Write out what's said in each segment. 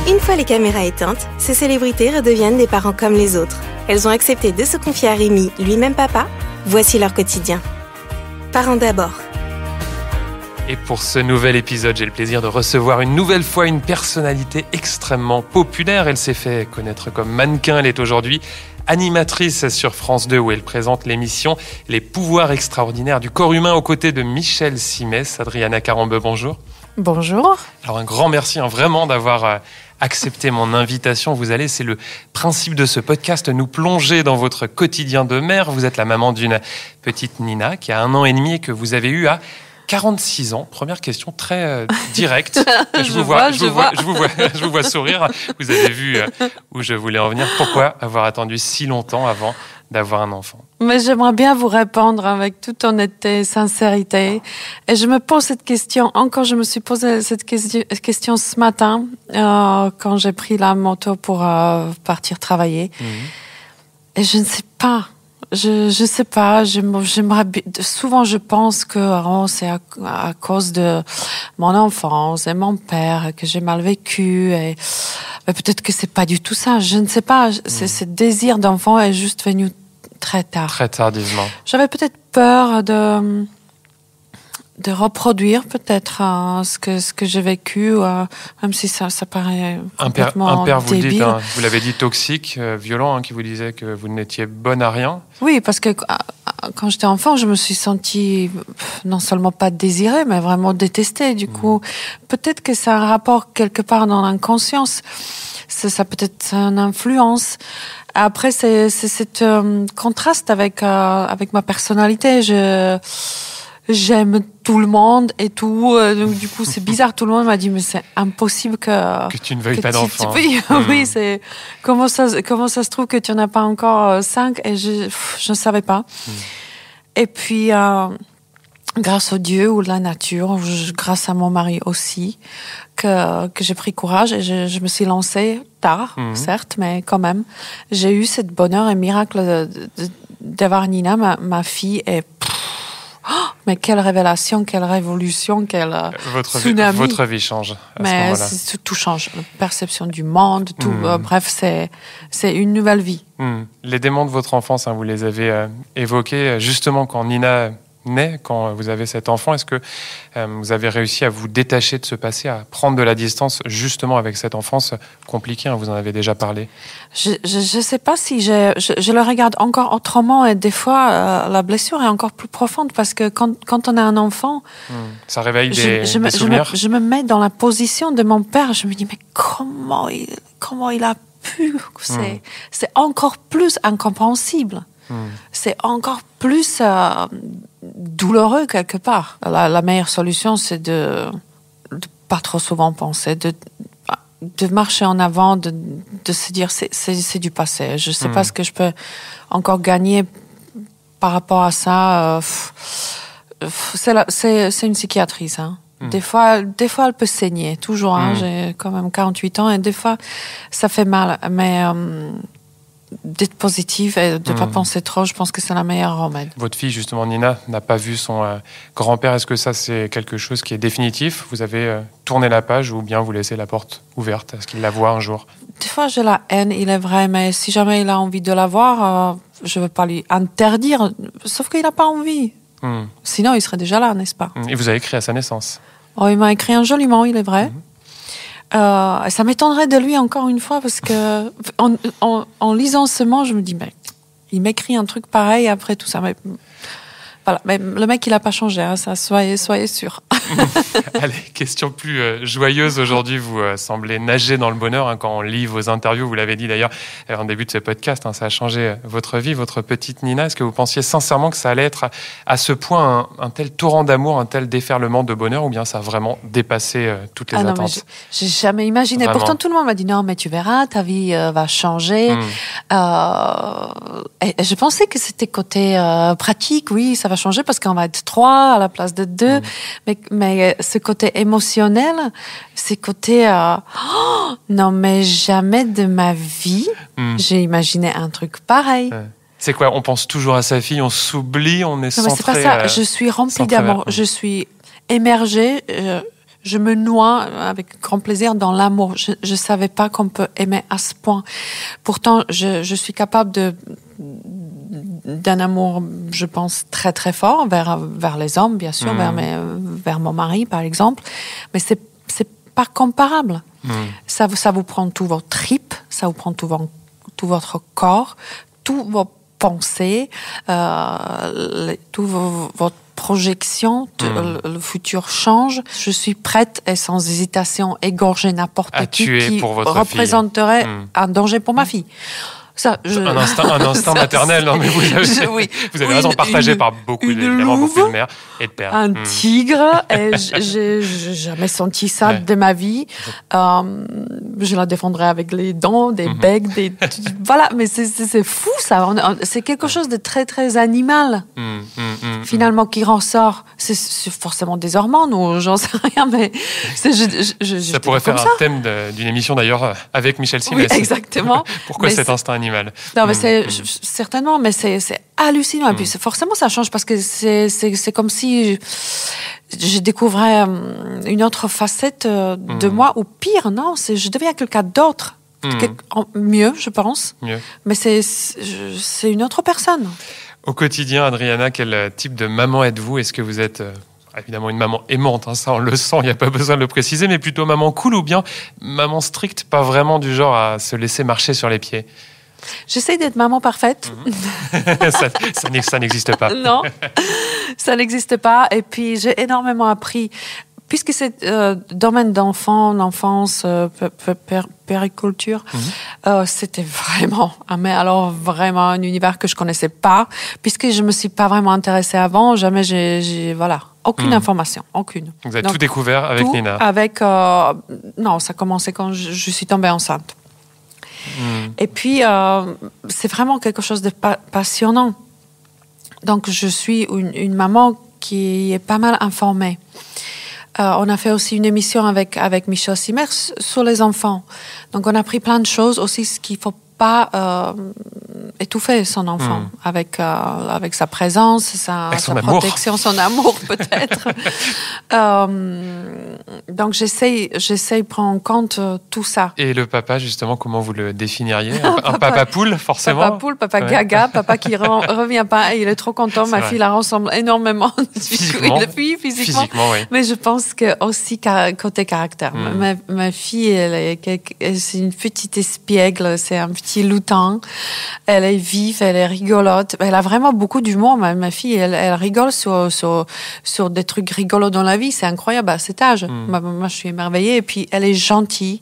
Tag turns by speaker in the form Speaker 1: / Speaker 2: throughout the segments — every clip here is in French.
Speaker 1: Une fois les caméras éteintes, ces célébrités redeviennent des parents comme les autres. Elles ont accepté de se confier à Rémi, lui-même papa. Voici leur quotidien. Parents d'abord.
Speaker 2: Et pour ce nouvel épisode, j'ai le plaisir de recevoir une nouvelle fois une personnalité extrêmement populaire. Elle s'est fait connaître comme mannequin. Elle est aujourd'hui animatrice sur France 2 où elle présente l'émission Les pouvoirs extraordinaires du corps humain aux côtés de Michel Simès. Adriana Carambeu, bonjour.
Speaker 3: Bonjour.
Speaker 2: Alors un grand merci vraiment d'avoir accepté mon invitation. Vous allez, c'est le principe de ce podcast, nous plonger dans votre quotidien de mère. Vous êtes la maman d'une petite Nina qui a 1 an et demi et que vous avez eue à 46 ans. Première question très directe. Je vous vois sourire. Vous avez vu où je voulais en venir. Pourquoi avoir attendu si longtemps avant d'avoir un enfant ?
Speaker 3: Mais j'aimerais bien vous répondre avec toute honnêteté et sincérité. Et je me pose cette question. Encore, je me suis posé cette question ce matin quand j'ai pris la moto pour partir travailler. Et je ne sais pas. Je sais pas, souvent je pense que c'est à cause de mon enfance et mon père que j'ai mal vécu mais peut-être que c'est pas du tout ça, je ne sais pas, ce désir d'enfant est juste venu très tard.
Speaker 2: Très tardivement.
Speaker 3: J'avais peut-être peur de reproduire peut-être ce que j'ai vécu, même si ça paraît complètement
Speaker 2: un père, vous
Speaker 3: débile.
Speaker 2: Dites, vous l'avez dit, toxique, violent, qui vous disait que vous n'étiez bonne à rien.
Speaker 3: Oui, parce que quand j'étais enfant, je me suis sentie non seulement pas désirée, mais vraiment détestée. Du coup, peut-être que c'est un rapport quelque part dans l'inconscience. Ça peut-être une influence. Après, c'est cet contraste avec ma personnalité. J'aime tout le monde et tout. Donc, du coup, c'est bizarre. Tout le monde m'a dit, mais c'est impossible que
Speaker 2: tu ne veuilles pas d'enfant.
Speaker 3: Oui, c'est comment ça se trouve que tu n'en as pas encore 5 et je ne savais pas. Et puis, grâce au Dieu ou la nature, grâce à mon mari aussi, que j'ai pris courage et je me suis lancée tard, certes, mais quand même. J'ai eu ce bonheur et miracle d'avoir Nina, ma fille, et mais quelle révélation, quelle révolution, quel tsunami.
Speaker 2: Votre vie change à ce moment-là.
Speaker 3: Tout change. La perception du monde, tout. Bref, c'est une nouvelle vie.
Speaker 2: Les démons de votre enfance, vous les avez évoqués justement quand Nina naît, quand vous avez cet enfant. Est-ce que vous avez réussi à vous détacher de ce passé, à prendre de la distance justement avec cette enfance compliquée, vous en avez déjà parlé?
Speaker 3: Je sais pas si je le regarde encore autrement et des fois la blessure est encore plus profonde parce que quand on a un enfant,
Speaker 2: ça réveille des souvenirs.
Speaker 3: Je me mets dans la position de mon père. Je me dis mais comment il a pu? C'est encore plus incompréhensible. C'est encore plus douloureux quelque part. La meilleure solution, c'est de pas trop souvent penser, de marcher en avant, de se dire c'est du passé. Je sais pas ce que je peux encore gagner par rapport à ça. C'est une cicatrice. Des fois, elle peut saigner, toujours. J'ai quand même 48 ans et des fois, ça fait mal. Mais d'être positive et de ne pas penser trop, je pense que c'est la meilleure remède.
Speaker 2: Votre fille, justement, Nina, n'a pas vu son grand-père. Est-ce que ça, c'est quelque chose qui est définitif? Vous avez tourné la page ou bien vous laissez la porte ouverte? Est-ce qu'il la voit un jour? Des
Speaker 3: fois, j'ai la haine, il est vrai, mais si jamais il a envie de la voir, je ne veux pas lui interdire, sauf qu'il n'a pas envie. Sinon, il serait déjà là, n'est-ce pas?
Speaker 2: Et vous avez écrit à sa naissance?
Speaker 3: Oh, il m'a écrit un joli mot, il est vrai. Ça m'étonnerait de lui encore une fois parce que en lisant ce mot, je me dis mais il m'écrit un truc pareil après tout ça. Mais voilà, mais le mec il a pas changé, ça soyez sûr.
Speaker 2: Allez, question plus joyeuse aujourd'hui. Vous semblez nager dans le bonheur quand on lit vos interviews. Vous l'avez dit d'ailleurs en début de ce podcast, ça a changé votre vie, votre petite Nina. Est-ce que vous pensiez sincèrement que ça allait être à ce point un tel torrent d'amour, un tel déferlement de bonheur, ou bien ça a vraiment dépassé toutes les attentes?
Speaker 3: Non, j'ai jamais imaginé. Vraiment. Pourtant, tout le monde m'a dit non, mais tu verras, ta vie va changer. Et je pensais que c'était côté pratique, oui, ça va changer parce qu'on va être 3 à la place de 2. Mais ce côté émotionnel, ce côté non mais jamais de ma vie j'ai imaginé un truc pareil.
Speaker 2: C'est quoi? On pense toujours à sa fille, on s'oublie, on est centré.
Speaker 3: Non mais c'est pas ça. Je suis remplie d'amour. Je suis émergée. je me noie avec grand plaisir dans l'amour. Je ne savais pas qu'on peut aimer à ce point. Pourtant, je suis capable d'un amour, je pense, très très fort vers les hommes, bien sûr, vers mon mari, par exemple. Mais c'est pas comparable. Ça vous prend tout votre tripes, ça vous prend tout votre corps, toutes vos pensées, votre projection, le futur change. Je suis prête et sans hésitation égorger n'importe qui représenterait un danger pour ma fille. Ça,
Speaker 2: un instinct maternel, non mais vous avez raison, partagé par beaucoup de mères et de pères.
Speaker 3: Un tigre, et j'ai jamais senti ça de ma vie. Je la défendrais avec les dents, des becs, voilà, mais c'est fou ça. C'est quelque chose de très très animal. Finalement, qui ressort. C'est forcément des hormones ou j'en sais rien, mais
Speaker 2: ça pourrait faire un thème d'une émission d'ailleurs avec Michel Simès.
Speaker 3: Oui, exactement.
Speaker 2: Pourquoi cet instinct animal?
Speaker 3: Non, mais certainement, mais c'est hallucinant. Et puis forcément, ça change parce que c'est comme si je découvrais une autre facette de moi, ou pire, non, je deviens quelqu'un d'autre. Mieux, je pense. Mieux. Mais c'est une autre personne.
Speaker 2: Au quotidien, Adriana, quel type de maman êtes-vous? Est-ce que vous êtes évidemment une maman aimante, ça on le sent, il n'y a pas besoin de le préciser, mais plutôt maman cool ou bien maman stricte, pas vraiment du genre à se laisser marcher sur les pieds?
Speaker 3: J'essaie d'être maman parfaite.
Speaker 2: Ça n'existe pas.
Speaker 3: Non, ça n'existe pas. Et puis, j'ai énormément appris. Puisque c'est domaine d'enfance, périculture, c'était vraiment, vraiment un univers que je connaissais pas. Puisque je me suis pas vraiment intéressée avant, jamais aucune information, aucune.
Speaker 2: Vous avez tout découvert avec Nina?
Speaker 3: Non, ça a commencé quand je suis tombée enceinte. Et puis, c'est vraiment quelque chose de passionnant. Donc, je suis une maman qui est pas mal informée. On a fait aussi une émission avec Michel Simès sur les enfants. Donc, on a appris plein de choses aussi, ce qu'il ne faut pas étouffer son enfant avec sa présence, sa protection, son amour peut-être. Donc j'essaie de prendre en compte tout ça.
Speaker 2: Et le papa, justement, comment vous le définiriez? Un papa poule, forcément?
Speaker 3: Papa poule, papa gaga, papa qui revient pas, il est trop content. Ma fille la ressemble énormément physiquement, oui. Mais je pense que aussi côté caractère. Ma fille, c'est une petite espiègle, c'est un petit loutin. Elle est vive, elle est rigolote. Elle a vraiment beaucoup d'humour. Ma fille, elle rigole sur des trucs rigolos dans la vie. C'est incroyable à cet âge. Moi, je suis émerveillée. Et puis, elle est gentille.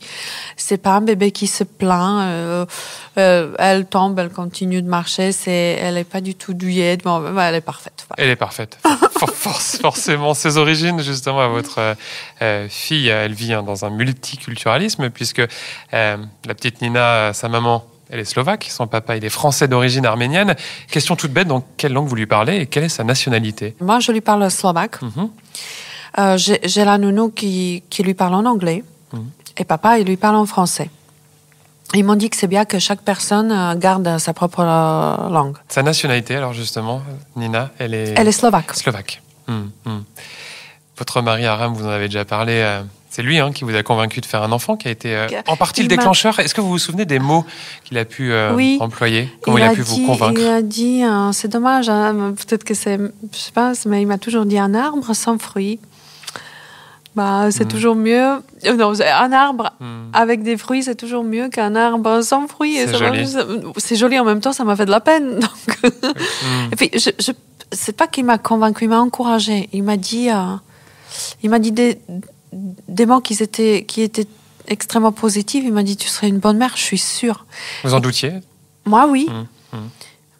Speaker 3: C'est pas un bébé qui se plaint. Elle tombe, elle continue de marcher. Elle est pas du tout douillette. Bon, elle est parfaite. Voilà.
Speaker 2: Elle est parfaite. Forcément, ses origines, justement, à votre fille, elle vit dans un multiculturalisme, puisque la petite Nina, sa maman, elle est slovaque, son papa, il est français d'origine arménienne. Question toute bête, dans quelle langue vous lui parlez et quelle est sa nationalité?
Speaker 3: Moi, je lui parle slovaque. J'ai la nounou qui lui parle en anglais. Et papa, il lui parle en français. Ils m'ont dit que c'est bien que chaque personne garde sa propre langue.
Speaker 2: Sa nationalité, alors justement, Nina, elle est
Speaker 3: slovaque.
Speaker 2: Slovaque. Votre mari Aram, vous en avez déjà parlé. C'est lui qui vous a convaincu de faire un enfant, qui a été en partie le déclencheur. Est-ce que vous vous souvenez des mots qu'il a pu employer? Comment il a pu vous convaincre?
Speaker 3: Il a dit, c'est dommage, peut-être que c'est, je sais pas, mais il m'a toujours dit un arbre sans fruits. C'est toujours mieux. Non, un arbre avec des fruits, c'est toujours mieux qu'un arbre sans fruits.
Speaker 2: C'est joli.
Speaker 3: C'est joli en même temps, ça m'a fait de la peine. Donc. Et puis, c'est pas qu'il m'a convaincu, il m'a encouragé. Il m'a dit des mots qui étaient extrêmement positifs. Il m'a dit, tu serais une bonne mère, je suis sûre.
Speaker 2: Vous en doutiez?
Speaker 3: Moi, oui.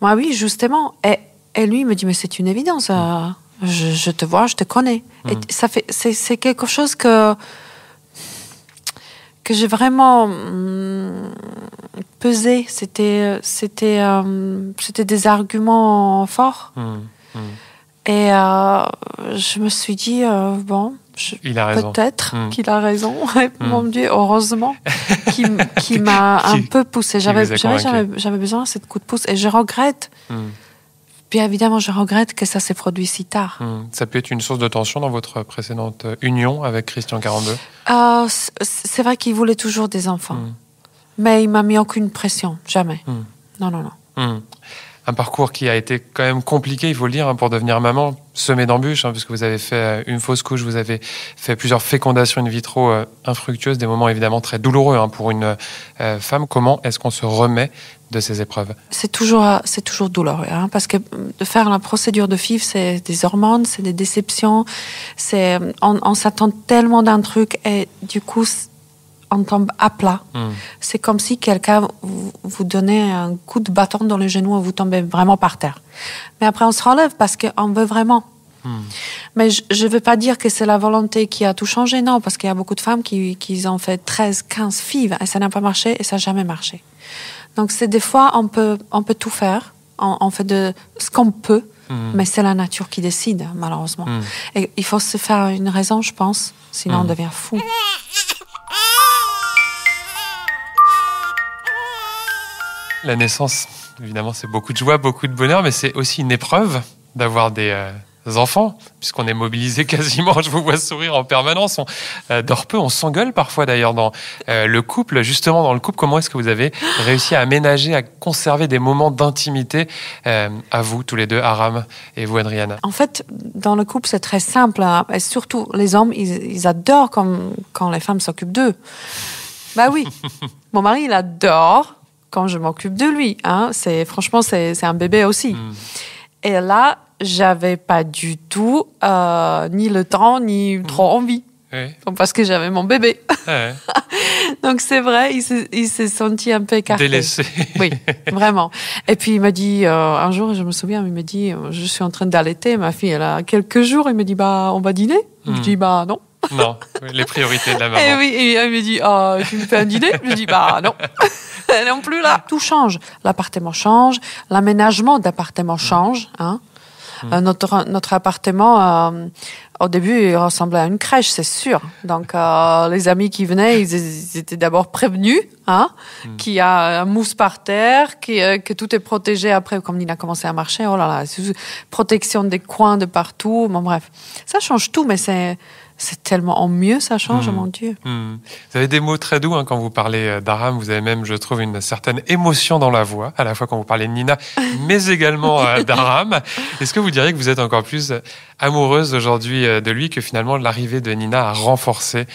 Speaker 3: Moi, oui, justement. Et lui, il me dit, mais c'est une évidence. Je te vois, je te connais. Et c'est quelque chose que j'ai vraiment pesé. C'était des arguments forts. Et je me suis dit,
Speaker 2: il a raison.
Speaker 3: Peut-être qu'il a raison. Mon Dieu, heureusement, qui m'a un peu poussée. J'avais besoin de ce coup de pouce. Et je regrette, bien évidemment, je regrette que ça s'est produit si tard.
Speaker 2: Ça peut être une source de tension dans votre précédente union avec Christian 42 ?
Speaker 3: C'est vrai qu'il voulait toujours des enfants. Mais il m'a mis aucune pression, jamais. Non.
Speaker 2: Un parcours qui a été quand même compliqué, il faut le dire, pour devenir maman, semé d'embûches, puisque vous avez fait une fausse couche, vous avez fait plusieurs fécondations in vitro infructueuses, des moments évidemment très douloureux pour une femme. Comment est-ce qu'on se remet de ces épreuves ?
Speaker 3: C'est toujours douloureux, parce que de faire la procédure de FIV, c'est des hormones, c'est des déceptions, on s'attend tellement d'un truc et du coup on tombe à plat. C'est comme si quelqu'un vous donnait un coup de bâton dans le genou et vous tombez vraiment par terre. Mais après, on se relève parce qu'on veut vraiment. Mais je ne veux pas dire que c'est la volonté qui a tout changé, non, parce qu'il y a beaucoup de femmes qui ont fait 13, 15 FIV et ça n'a pas marché et ça n'a jamais marché. Donc, c'est des fois, on peut tout faire. On fait de ce qu'on peut, mais c'est la nature qui décide, malheureusement. Et il faut se faire une raison, je pense, sinon on devient fou.
Speaker 2: La naissance, évidemment, c'est beaucoup de joie, beaucoup de bonheur, mais c'est aussi une épreuve d'avoir des enfants, puisqu'on est mobilisé quasiment, je vous vois sourire en permanence, on dort peu, on s'engueule parfois d'ailleurs dans le couple. Justement, dans le couple, comment est-ce que vous avez réussi à aménager, à conserver des moments d'intimité à vous, tous les deux, Aram et vous, Adriana ?
Speaker 3: En fait, dans le couple, c'est très simple, et surtout les hommes, ils adorent quand les femmes s'occupent d'eux. Bah oui, mon mari, il adore quand je m'occupe de lui. Franchement, c'est un bébé aussi. Et là, j'avais pas du tout ni le temps, ni trop envie.
Speaker 2: Oui.
Speaker 3: Parce que j'avais mon bébé.
Speaker 2: Ouais.
Speaker 3: Donc c'est vrai, il s'est senti un peu écarté.
Speaker 2: Délaissé.
Speaker 3: Oui, vraiment. Et puis il m'a dit, un jour, je me souviens, il m'a dit, je suis en train d'allaiter, ma fille, elle a quelques jours, il me dit, on va dîner ? Je dis, non.
Speaker 2: Non, les priorités de la maman.
Speaker 3: Et oui, et elle me dit, tu me fais un dîner ? Je dis, non. Non plus là. Tout change. L'appartement change, l'aménagement d'appartement change. Notre appartement, au début, il ressemblait à une crèche, c'est sûr. Donc, les amis qui venaient, ils étaient d'abord prévenus, qu'il y a un mousse par terre, que tout est protégé. Après, comme il a commencé à marcher, oh là là, protection des coins de partout. Bon, bref, ça change tout, mais c'est tellement en mieux, ça change, mon Dieu.
Speaker 2: Vous avez des mots très doux quand vous parlez d'Aram. Vous avez même, je trouve, une certaine émotion dans la voix, à la fois quand vous parlez de Nina, mais également d'Aram. Est-ce que vous diriez que vous êtes encore plus amoureuse aujourd'hui de lui, que finalement l'arrivée de Nina a renforcé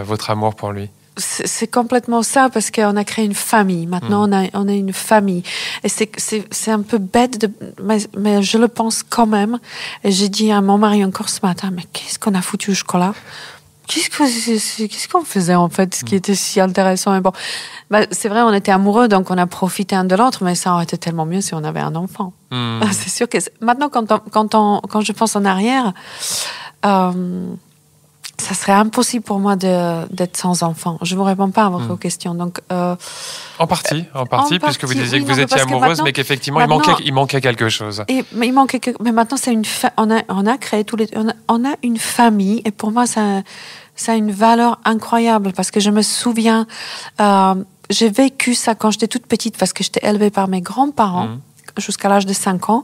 Speaker 2: votre amour pour lui ?
Speaker 3: C'est complètement ça, parce qu'on a créé une famille. Maintenant, on a une famille. Et c'est un peu bête, mais je le pense quand même. Et j'ai dit à mon mari encore ce matin, mais qu'est-ce qu'on a foutu au chocolat ? Qu'est-ce qu'on faisait en fait, ce qui était si intéressant et bon. C'est vrai, on était amoureux, donc on a profité un de l'autre, mais ça aurait été tellement mieux si on avait un enfant. C'est sûr que maintenant, quand je pense en arrière, ça serait impossible pour moi d'être sans enfant. Je ne vous réponds pas à votre question. Donc,
Speaker 2: en partie, puisque vous disiez que vous étiez amoureuse, mais qu'effectivement, il manquait quelque chose.
Speaker 3: Mais maintenant, on a créé on a une famille, et pour moi, ça a une valeur incroyable, parce que je me souviens, j'ai vécu ça quand j'étais toute petite, parce que j'étais élevée par mes grands-parents. Jusqu'à l'âge de 5 ans,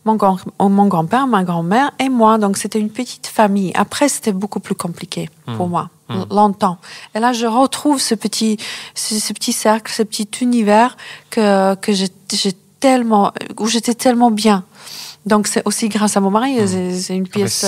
Speaker 3: mon grand-père, ma grand-mère et moi. Donc, c'était une petite famille. Après, c'était beaucoup plus compliqué pour moi, longtemps. Et là, je retrouve ce petit cercle, ce petit univers où j'étais tellement bien. Donc, c'est aussi grâce à mon mari. C'est une pièce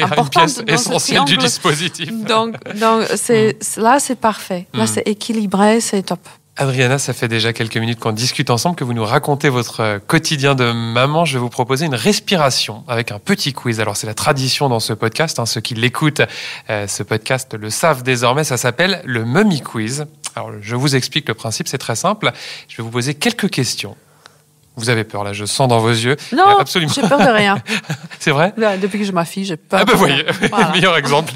Speaker 3: importante.
Speaker 2: Une pièce essentielle du dispositif.
Speaker 3: Donc là, c'est parfait. Là, c'est équilibré, c'est top.
Speaker 2: Adriana, ça fait déjà quelques minutes qu'on discute ensemble, que vous nous racontez votre quotidien de maman. Je vais vous proposer une respiration avec un petit quiz. Alors, c'est la tradition dans ce podcast. Ceux qui l'écoutent, ce podcast le savent désormais. Ça s'appelle le Mummy Quiz. Alors, je vous explique le principe. C'est très simple. Je vais vous poser quelques questions. Vous avez peur, là, je sens dans vos yeux.
Speaker 3: Non,
Speaker 2: absolument.
Speaker 3: J'ai peur de rien.
Speaker 2: C'est vrai ?
Speaker 3: Depuis que j'ai ma fille, j'ai peur.
Speaker 2: Voyez, voilà. Meilleur exemple.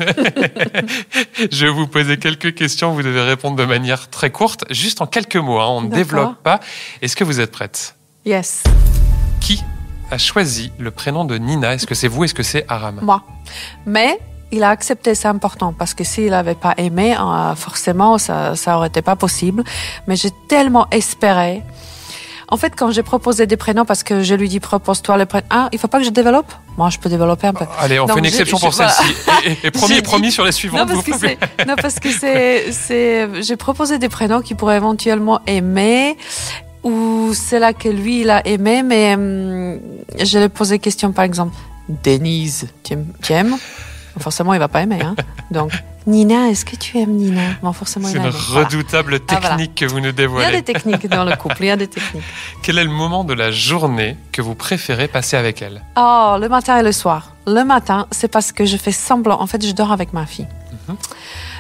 Speaker 2: Je vais vous poser quelques questions, vous devez répondre de manière très courte, juste en quelques mots, on ne développe pas. Est-ce que vous êtes prête ?
Speaker 3: Yes.
Speaker 2: Qui a choisi le prénom de Nina ? Est-ce que c'est vous ? Est-ce que c'est Aram ?
Speaker 3: Moi. Mais il a accepté, c'est important, parce que s'il n'avait pas aimé, forcément, ça aurait été pas possible. Mais j'ai tellement espéré. En fait, quand j'ai proposé des prénoms, parce que je lui dis propose-toi le prénom. Ah, il faut pas que je développe? Moi, je peux développer un peu.
Speaker 2: Allez, on fait une exception pour celle-ci. Et promis sur les suivantes.
Speaker 3: Non, parce que j'ai proposé des prénoms qui pourraient éventuellement aimer, ou c'est là que lui, il a aimé, mais je lui ai posé question, par exemple, Denise, tu aimes? Forcément, il va pas aimer, hein. Donc, Nina, est-ce que tu aimes Nina? Bon, forcément,
Speaker 2: c'est une redoutable technique que vous nous dévoilez.
Speaker 3: Il y a des techniques dans le couple, il y a des techniques.
Speaker 2: Quel est le moment de la journée que vous préférez passer avec elle?
Speaker 3: Oh, le matin et le soir. Le matin, c'est parce que je fais semblant. En fait, je dors avec ma fille.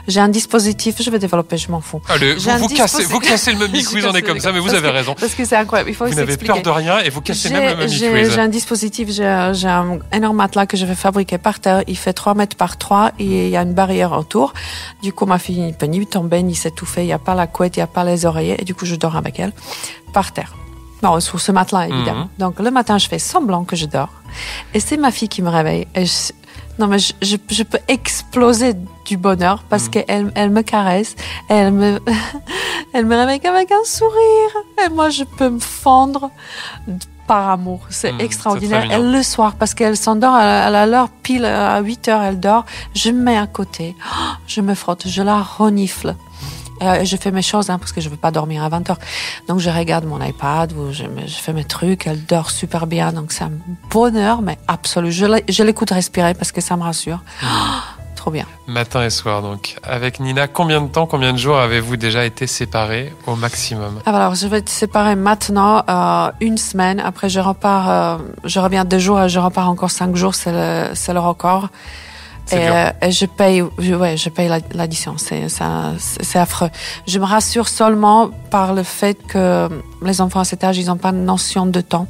Speaker 3: J'ai un dispositif, je vais développer, je m'en fous.
Speaker 2: Allez, vous cassez le Mummy Quiz, on est comme ça, mais vous avez raison.
Speaker 3: Parce que c'est incroyable, il faut
Speaker 2: vous n'avez peur de rien et vous cassez même le Mummy Quiz.
Speaker 3: J'ai un dispositif, j'ai un énorme matelas que je vais fabriquer par terre. Il fait 3 mètres par 3 et il y a une barrière autour. Du coup, ma fille ne peut ni tomber, ni s'étouffer. Il n'y a pas la couette, il n'y a pas les oreillers. Et du coup, je dors avec elle par terre. Non, sur ce matelas, évidemment. Donc, le matin, je fais semblant que je dors. Et c'est ma fille qui me réveille. Et non, mais je peux exploser du bonheur parce qu'elle me caresse, elle me réveille avec un sourire. Et moi, je peux me fendre par amour. C'est extraordinaire.
Speaker 2: C'est
Speaker 3: et le soir, parce qu'elle s'endort à l'heure pile, à 8h, elle dort. Je me mets à côté, je me frotte, je la renifle. Je fais mes choses, parce que je veux pas dormir à 20h. Donc, je regarde mon iPad, ou je fais mes trucs, elle dort super bien. Donc, c'est un bonheur, mais absolu. Je l'écoute respirer parce que ça me rassure. Trop bien.
Speaker 2: Matin et soir, donc. Avec Nina, combien de jours avez-vous déjà été séparés au maximum?
Speaker 3: Alors, je vais être séparée maintenant, 1 semaine. Après, je reviens 2 jours et je repars encore 5 jours. C'est le record. Et je paye l'addition. C'est affreux. Je me rassure seulement par le fait que les enfants à cet âge, ils n'ont pas de notion de temps,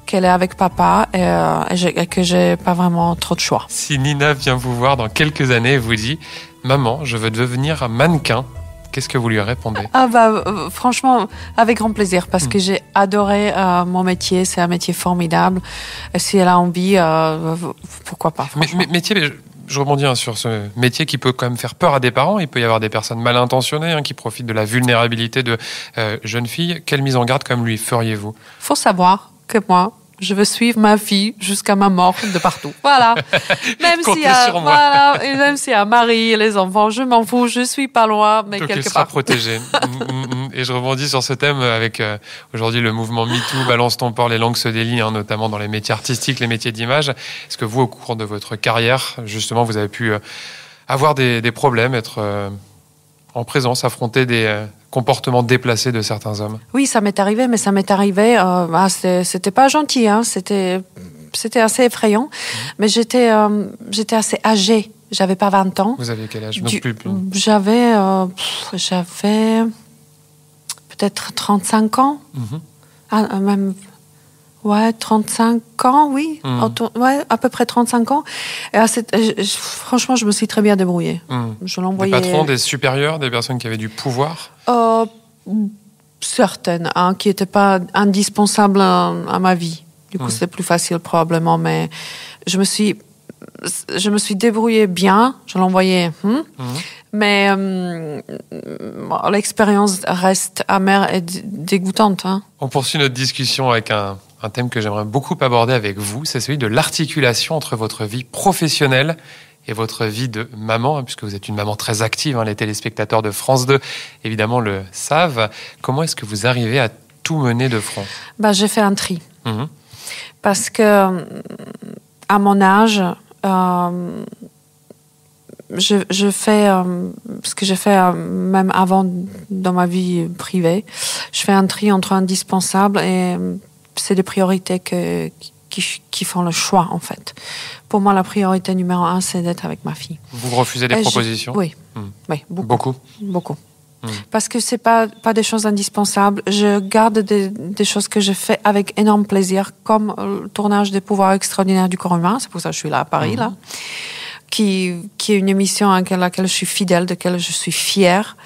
Speaker 3: qu'elle est avec papa et que j'ai pas vraiment trop de choix.
Speaker 2: Si Nina vient vous voir dans quelques années et vous dit « Maman, je veux devenir mannequin », qu'est-ce que vous lui répondez?
Speaker 3: Franchement, avec grand plaisir, parce que j'ai adoré mon métier. C'est un métier formidable. Et si elle a envie, pourquoi pas.
Speaker 2: Métier, je rebondis sur ce métier qui peut quand même faire peur à des parents. Il peut y avoir des personnes mal intentionnées qui profitent de la vulnérabilité de jeunes filles. Quelle mise en garde comme lui feriez-vous?
Speaker 3: Faut savoir que moi, je veux suivre ma fille jusqu'à ma mort de partout. Voilà. Même s'il y a Marie et les enfants, je m'en fous, je suis pas loin, mais
Speaker 2: donc
Speaker 3: quelque
Speaker 2: elle sera
Speaker 3: part.
Speaker 2: protégée. Et je rebondis sur ce thème avec aujourd'hui le mouvement MeToo, Balance ton port, les langues se délient, notamment dans les métiers artistiques, les métiers d'image. Est-ce que vous, au cours de votre carrière, justement, vous avez pu avoir des problèmes, être en présence, affronter des comportements déplacés de certains hommes?
Speaker 3: Oui, ça m'est arrivé, mais ça m'est arrivé. C'était pas gentil, c'était assez effrayant. Mais j'étais assez âgée. J'avais pas 20 ans.
Speaker 2: Vous aviez quel âge?
Speaker 3: J'avais peut-être 35 ans. Même. Ouais, 35 ans, oui. Ouais, à peu près 35 ans. Et franchement, je me suis très bien débrouillée. Je l'envoyais.
Speaker 2: Des patrons, des supérieurs, des personnes qui avaient du pouvoir?
Speaker 3: Certaines, qui n'étaient pas indispensables à ma vie. Du coup, c'était plus facile probablement, mais je me suis débrouillée bien. Je l'envoyais. Mais l'expérience reste amère et dégoûtante.
Speaker 2: On poursuit notre discussion avec un thème que j'aimerais beaucoup aborder avec vous, c'est celui de l'articulation entre votre vie professionnelle et votre vie de maman, puisque vous êtes une maman très active. Les téléspectateurs de France 2, évidemment, le savent. Comment est-ce que vous arrivez à tout mener de front?
Speaker 3: J'ai fait un tri. Parce que, à mon âge, je fais ce que j'ai fait même avant dans ma vie privée. Je fais un tri entre indispensable et c'est des priorités qui font le choix, en fait. Pour moi, la priorité numéro 1, c'est d'être avec ma fille.
Speaker 2: Vous refusez des propositions?
Speaker 3: Oui, beaucoup. Parce que c'est pas des choses indispensables. Je garde des choses que je fais avec énorme plaisir, comme le tournage des pouvoirs extraordinaires du corps humain. C'est pour ça que je suis là à Paris, là. Qui est une émission à laquelle je suis fidèle, de laquelle je suis fière.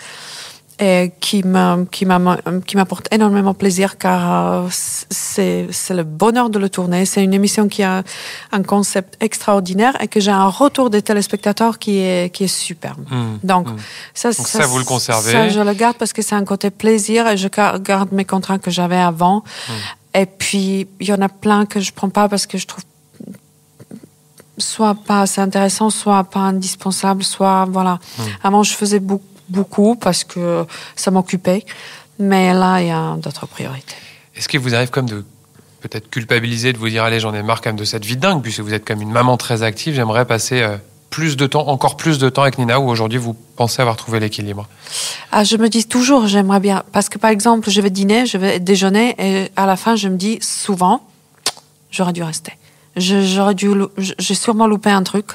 Speaker 3: et qui m'apporte énormément plaisir car c'est le bonheur de le tourner. C'est une émission qui a un concept extraordinaire et que j'ai un retour des téléspectateurs qui est superbe. Donc ça,
Speaker 2: vous le conservez.
Speaker 3: Ça, je le garde parce que c'est un côté plaisir et je garde mes contrats que j'avais avant. Et puis, il y en a plein que je prends pas parce que je trouve soit pas assez intéressant, soit pas indispensable, soit voilà. Avant, je faisais beaucoup parce que ça m'occupait. Mais là, il y a d'autres priorités.
Speaker 2: Est-ce qu'il vous arrive comme de peut-être culpabiliser, de vous dire, allez, j'en ai marre quand même de cette vie de dingue, puisque vous êtes comme une maman très active, j'aimerais passer encore plus de temps avec Nina, ou aujourd'hui vous pensez avoir trouvé l'équilibre?
Speaker 3: Je me dis toujours, j'aimerais bien. Parce que par exemple, je vais dîner, je vais déjeuner, et à la fin, je me dis souvent, j'aurais dû rester. J'ai sûrement loupé un truc.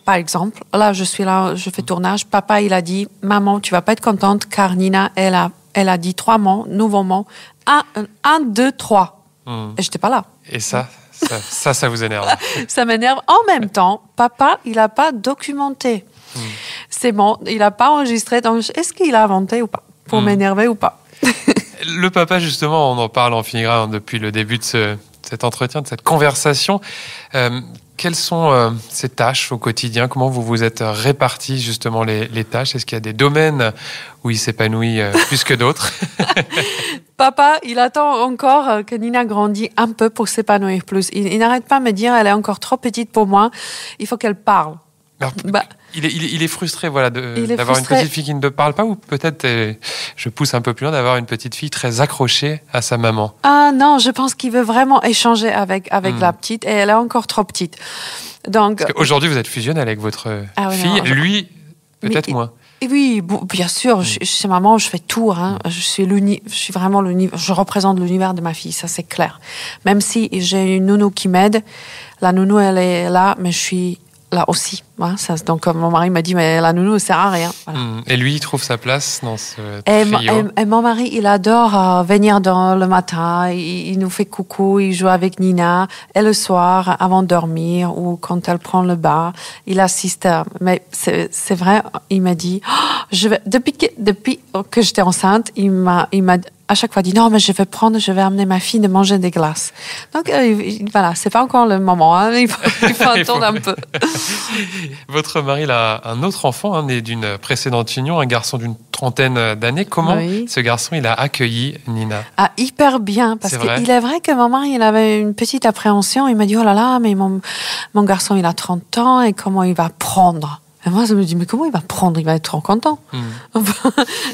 Speaker 3: Par exemple, là, je suis là, je fais tournage. Papa, il a dit, maman, tu vas pas être contente car Nina, elle a dit 3 mots, nouveaux mots. 1, 2, 3. Et j'étais pas là.
Speaker 2: Et ça vous énerve?
Speaker 3: Ça m'énerve. En même temps, papa, il a pas documenté. C'est bon, il a pas enregistré. Donc, est-ce qu'il a inventé ou pas? Pour m'énerver ou pas?
Speaker 2: Le papa, justement, on en parle en filigrane depuis le début de cet entretien, de cette conversation. Quelles sont ces tâches au quotidien? Comment vous vous êtes répartis justement les tâches? Est-ce qu'il y a des domaines où il s'épanouit plus que d'autres?
Speaker 3: Papa, il attend encore que Nina grandisse un peu pour s'épanouir plus. Il n'arrête pas de me dire, elle est encore trop petite pour moi, il faut qu'elle parle.
Speaker 2: Alors, il est frustré d'avoir une petite fille qui ne parle pas, ou peut-être, je pousse un peu plus loin, d'avoir une petite fille très accrochée à sa maman?
Speaker 3: Ah non, je pense qu'il veut vraiment échanger avec la petite, et elle est encore trop petite. Donc,
Speaker 2: parce qu'aujourd'hui, vous êtes fusionnel avec votre fille, lui, peut-être moins.
Speaker 3: Oui, bien sûr, chez maman, je fais tout. Je représente l'univers de ma fille, ça c'est clair. Même si j'ai une nounou qui m'aide, la nounou, elle est là, mais je suis là aussi. Hein, donc, mon mari m'a dit, mais la nounou ne sert à rien. Voilà.
Speaker 2: Et lui, il trouve sa place dans ce
Speaker 3: trio. Et mon mari, il adore venir dans le matin, il nous fait coucou, il joue avec Nina. Et le soir, avant de dormir, ou quand elle prend le bain, il assiste. Mais c'est vrai, il m'a dit, depuis que j'étais enceinte, il m'a à chaque fois dit, non, mais je vais amener ma fille de manger des glaces. Donc, voilà, c'est pas encore le moment, hein, il faut attendre un peu.
Speaker 2: Votre mari, il a un autre enfant, né d'une précédente union, un garçon d'une 30aine d'années. Comment ce garçon, il a accueilli Nina?
Speaker 3: Hyper bien, parce qu'il est vrai que mon mari, il avait une petite appréhension. Il m'a dit, oh là là, mais mon garçon, il a 30 ans, et comment il va prendre? Et moi, je me dis, mais comment il va prendre? Il va être trop content.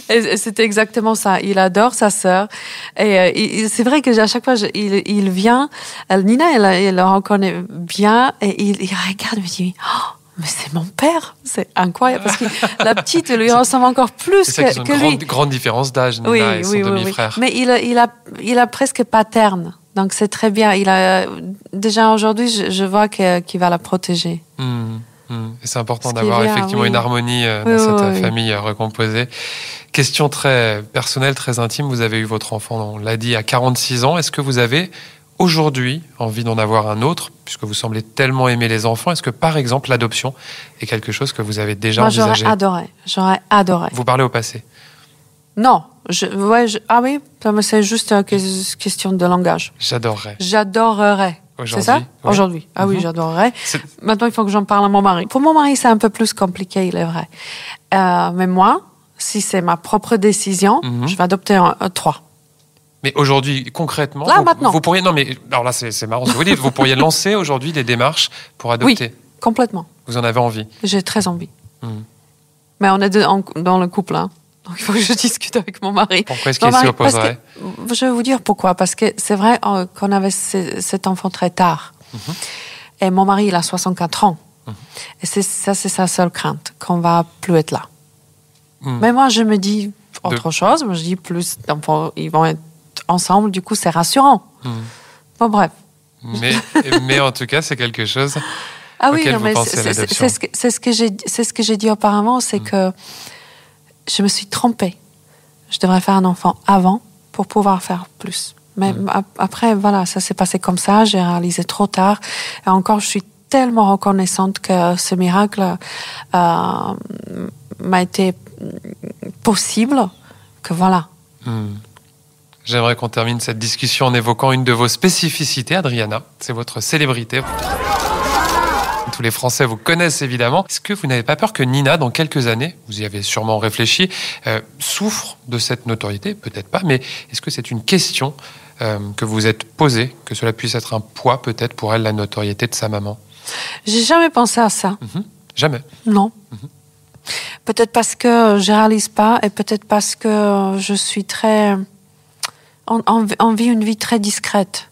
Speaker 3: Et c'était exactement ça. Il adore sa sœur. Et c'est vrai que à chaque fois, il vient. Nina, elle le reconnaît bien. Et il regarde et me dit, oh, mais c'est mon père. C'est incroyable. Parce que la petite lui ressemble encore plus que lui.
Speaker 2: Une grande différence d'âge, Nina et son demi-frère.
Speaker 3: Mais il a presque paterne. Donc c'est très bien. Déjà aujourd'hui, je vois qu'il va la protéger.
Speaker 2: Et c'est important d'avoir effectivement une harmonie dans cette famille recomposée. Question très personnelle, très intime. Vous avez eu votre enfant, on l'a dit, à 46 ans. Est-ce que vous avez aujourd'hui envie d'en avoir un autre, puisque vous semblez tellement aimer les enfants? Est-ce que, par exemple, l'adoption est quelque chose que vous avez déjà envisagé?
Speaker 3: J'aurais adoré.
Speaker 2: Vous parlez au passé?
Speaker 3: Non. Ah oui, c'est juste une question de langage. J'adorerais.
Speaker 2: Aujourd'hui,
Speaker 3: c'est ça? Aujourd'hui. Ah oui, j'adorerais. Maintenant, il faut que j'en parle à mon mari. Pour mon mari, c'est un peu plus compliqué, il est vrai. Mais moi, si c'est ma propre décision, je vais adopter un 3.
Speaker 2: Mais aujourd'hui, concrètement,
Speaker 3: maintenant.
Speaker 2: Vous pourriez... Non, mais alors là, c'est marrant ce que vous dites. Vous pourriez lancer aujourd'hui des démarches pour adopter?
Speaker 3: Oui, complètement.
Speaker 2: Vous en avez envie?
Speaker 3: J'ai très envie. Mais on est dans le couple, hein. Donc, il faut que je discute avec mon mari. Pourquoi
Speaker 2: est-ce qu'il s'y opposerait?
Speaker 3: Je vais vous dire pourquoi. Parce que c'est vrai qu'on avait cet enfant très tard. Et mon mari, il a 64 ans. Et c'est sa seule crainte, qu'on ne va plus être là. Mais moi, je me dis autre chose. Moi, je dis plus d'enfants, ils vont être ensemble. Du coup, c'est rassurant. Bon, bref.
Speaker 2: Mais en tout cas, c'est quelque chose auquel vous pensez à l'adoption.
Speaker 3: C'est ce que j'ai dit auparavant, c'est que je me suis trompée. Je devrais faire un enfant avant pour pouvoir faire plus. Mais après, voilà, ça s'est passé comme ça. J'ai réalisé trop tard. Et encore, je suis tellement reconnaissante que ce miracle m'a été possible que voilà.
Speaker 2: J'aimerais qu'on termine cette discussion en évoquant une de vos spécificités, Adriana. C'est votre célébrité. Tous les Français vous connaissent évidemment. Est-ce que vous n'avez pas peur que Nina, dans quelques années, vous y avez sûrement réfléchi, souffre de cette notoriété? Peut-être pas, mais est-ce que c'est une question que vous êtes posée, que cela puisse être un poids peut-être pour elle, la notoriété de sa maman?
Speaker 3: J'ai jamais pensé à ça.
Speaker 2: Jamais?
Speaker 3: Non. Peut-être parce que je réalise pas et peut-être parce que je suis très... On vit une vie très discrète.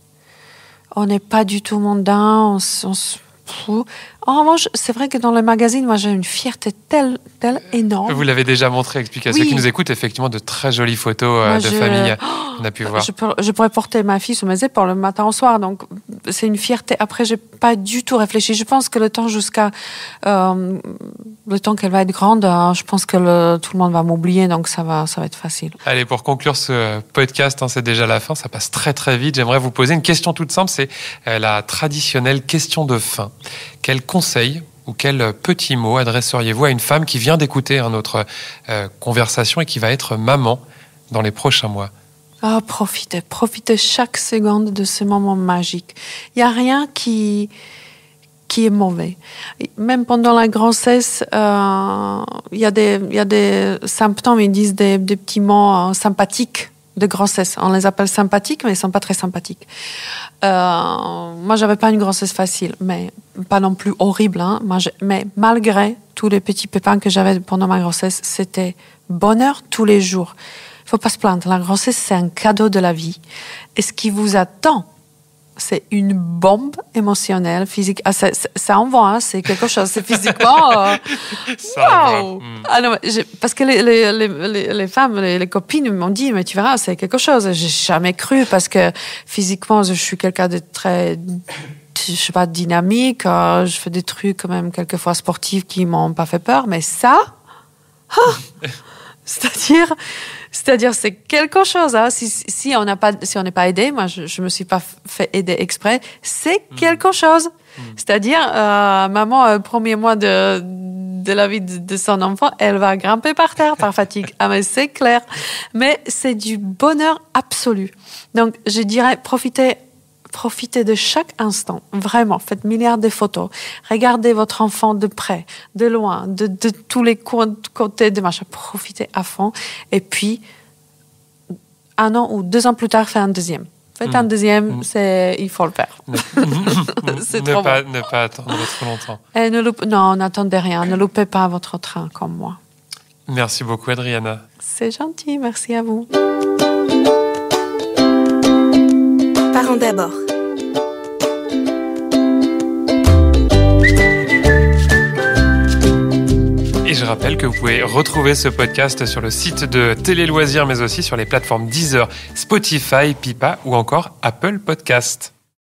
Speaker 3: On n'est pas du tout mondain, on se fout. En revanche, c'est vrai que dans le magazine, moi, j'ai une fierté telle énorme.
Speaker 2: Vous l'avez déjà montré, expliquez à ceux qui nous écoutent, effectivement, de très jolies photos de famille qu'on a pu voir.
Speaker 3: Je pourrais porter ma fille sur mes épaules le matin au soir, donc c'est une fierté. Après, j'ai pas du tout réfléchi. Je pense que le temps le temps qu'elle va être grande, je pense que tout le monde va m'oublier, donc ça va être facile.
Speaker 2: Allez, pour conclure ce podcast, c'est déjà la fin, ça passe très très vite. J'aimerais vous poser une question toute simple, c'est la traditionnelle question de fin. Quel conseil ou quel petit mot adresseriez-vous à une femme qui vient d'écouter notre conversation et qui va être maman dans les prochains mois?
Speaker 3: Profitez chaque seconde de ce moment magique. Il n'y a rien qui est mauvais. Même pendant la grossesse, il y a des symptômes, ils disent des petits mots sympathiques de grossesse. On les appelle sympathiques, mais ils ne sont pas très sympathiques. Moi, j'avais pas une grossesse facile, mais pas non plus horrible. Mais malgré tous les petits pépins que j'avais pendant ma grossesse, c'était bonheur tous les jours. Il faut pas se plaindre. La grossesse, c'est un cadeau de la vie. Et ce qui vous attend, c'est une bombe émotionnelle, physique. Ça envoie, c'est quelque chose. C'est physiquement... Waouh! Parce que les femmes, les copines m'ont dit, mais tu verras, c'est quelque chose. J'ai jamais cru parce que physiquement, je suis quelqu'un de très... je sais pas, dynamique. Je fais des trucs quand même quelquefois sportifs qui m'ont pas fait peur. Mais ça... C'est-à-dire, c'est quelque chose. Si on n'est pas aidé, moi, je me suis pas fait aider exprès. C'est quelque chose. C'est-à-dire, maman, premier mois de la vie de son enfant, elle va grimper par terre par fatigue. Mais c'est clair. Mais c'est du bonheur absolu. Donc, je dirais, profitez de chaque instant, vraiment. Faites milliards de photos. Regardez votre enfant de près, de loin, de tous les côtés de machin. Profitez à fond. Et puis, 1 an ou 2 ans plus tard, faites un deuxième. Faites un deuxième, il faut le faire.
Speaker 2: Ne pas attendre trop longtemps.
Speaker 3: Et non, n'attendez rien. Ne loupez pas votre train comme moi.
Speaker 2: Merci beaucoup, Adriana.
Speaker 3: C'est gentil. Merci à vous.
Speaker 1: Parents d'abord.
Speaker 2: Et je rappelle que vous pouvez retrouver ce podcast sur le site de Télé Loisirs, mais aussi sur les plateformes Deezer, Spotify, Pipa ou encore Apple Podcast.